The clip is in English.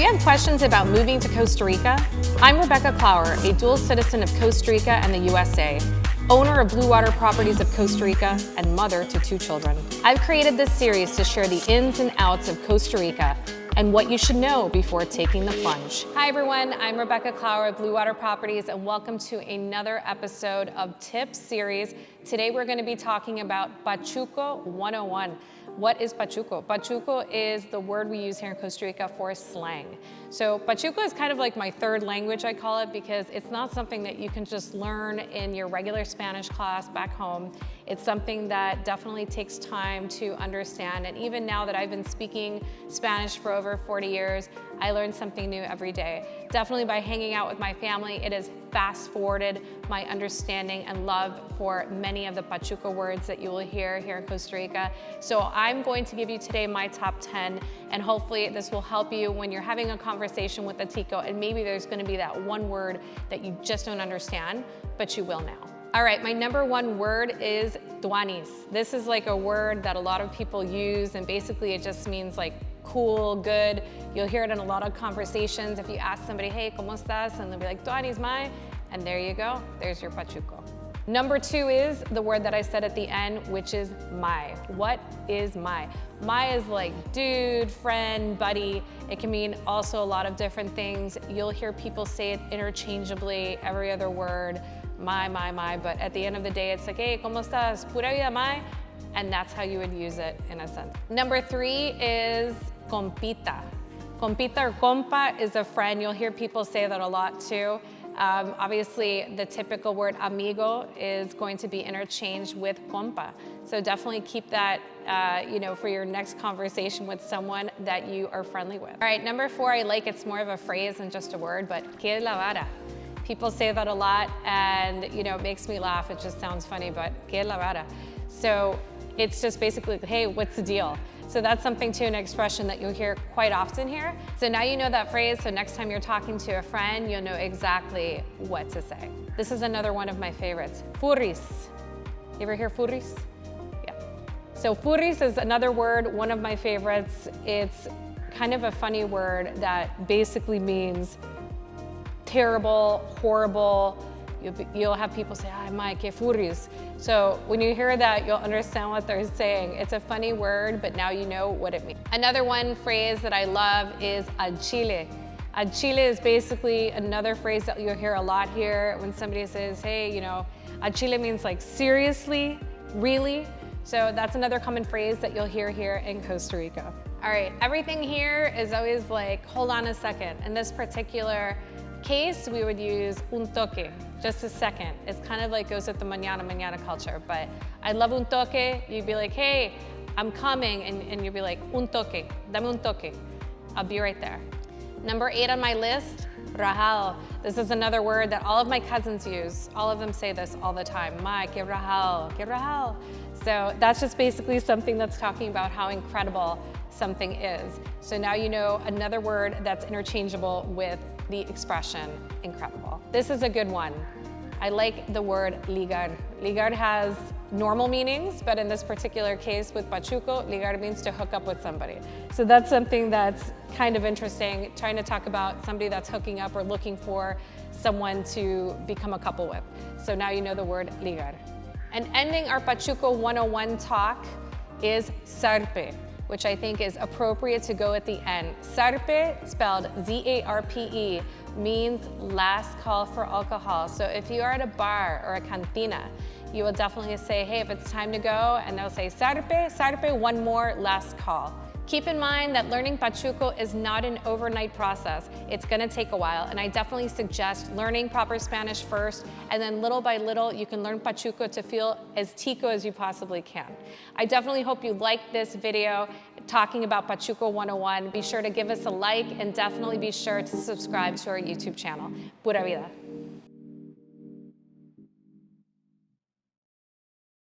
you have questions about moving to Costa Rica? I'm Rebecca Clower, a dual citizen of Costa Rica and the USA, owner of Blue Water Properties of Costa Rica, and mother to 2 children. I've created this series to share the ins and outs of Costa Rica and what you should know before taking the plunge. Hi everyone, I'm Rebecca Clower of Blue Water Properties, and welcome to another episode of Tips Series. Today we're going to be talking about Pachuco 101. What is Pachuco? Pachuco is the word we use here in Costa Rica for slang. So Pachuco is kind of like my third language, I call it, because it's not something that you can just learn in your regular Spanish class back home. It's something that definitely takes time to understand. And even now that I've been speaking Spanish for over 40 years, I learn something new every day. Definitely by hanging out with my family, it has fast forwarded my understanding and love for many of the Pachuco words that you will hear here in Costa Rica. So I'm going to give you today my top 10, and hopefully this will help you when you're having a conversation with a Tico, and maybe there's going to be that one word that you just don't understand, but you will now. All right, my number 1 word is tuanis. This is like a word that a lot of people use, and basically it just means like cool, good. You'll hear it in a lot of conversations. If you ask somebody, hey, ¿cómo estás? And they'll be like, tuanis, mai. And there you go, there's your Pachuco. Number 2 is the word that I said at the end, which is mai. What is mai? Mai is like dude, friend, buddy. It can mean also a lot of different things. You'll hear people say it interchangeably, every other word, mai, but at the end of the day, it's like, hey, ¿cómo estás? Pura vida, mai? And that's how you would use it in a sense. Number 3 is compita. Compita or compa is a friend. You'll hear people say that a lot too. Obviously, the typical word amigo is going to be interchanged with compa. So definitely keep that, for your next conversation with someone that you are friendly with. All right, number 4, I like it's more of a phrase than just a word, but ¿qué es la vara? People say that a lot, and it makes me laugh. It just sounds funny, but ¿qué es la vara? So it's just basically, hey, what's the deal? So that's something too, an expression that you'll hear quite often here. So now you know that phrase, so next time you're talking to a friend, you'll know exactly what to say. This is another one of my favorites, furries. You ever hear furries? Yeah. So furries is another word, one of my favorites. It's kind of a funny word that basically means terrible, horrible. You'll have people say, ay, Mike, que furries. So when you hear that, you'll understand what they're saying. It's a funny word, but now you know what it means. Another one phrase that I love is al chile. Al chile is basically another phrase that you'll hear a lot here when somebody says, hey, al chile means like seriously, really. So that's another common phrase that you'll hear here in Costa Rica. All right, everything here is always like, hold on a second. In this particular case, we would use un toque, just a second. It's kind of like goes with the mañana culture, but I love un toque. You'd be like, hey, I'm coming, and you'd be like, un toque, dame un toque. I'll be right there. Number 8 on my list, rajal. This is another word that all of my cousins use. All of them say this all the time. Ma, que rajal, que rajal. So that's just basically something that's talking about how incredible something is. So now you know another word that's interchangeable with the expression incredible. This is a good one. I like the word ligar. Ligar has normal meanings, but in this particular case with Pachuco, ligar means to hook up with somebody. So that's something that's kind of interesting, trying to talk about somebody that's hooking up or looking for someone to become a couple with. So now you know the word ligar. And ending our Pachuco 101 talk is zarpe, which I think is appropriate to go at the end. Zarpe, spelled Z-A-R-P-E, means last call for alcohol. So if you are at a bar or a cantina, you will definitely say, hey, if it's time to go, and they'll say, zarpe, one more, last call. Keep in mind that learning Pachuco is not an overnight process. It's gonna take a while, and I definitely suggest learning proper Spanish first, and then little by little, you can learn Pachuco to feel as Tico as you possibly can. I definitely hope you liked this video talking about Pachuco 101. Be sure to give us a like, and definitely be sure to subscribe to our YouTube channel. Pura vida.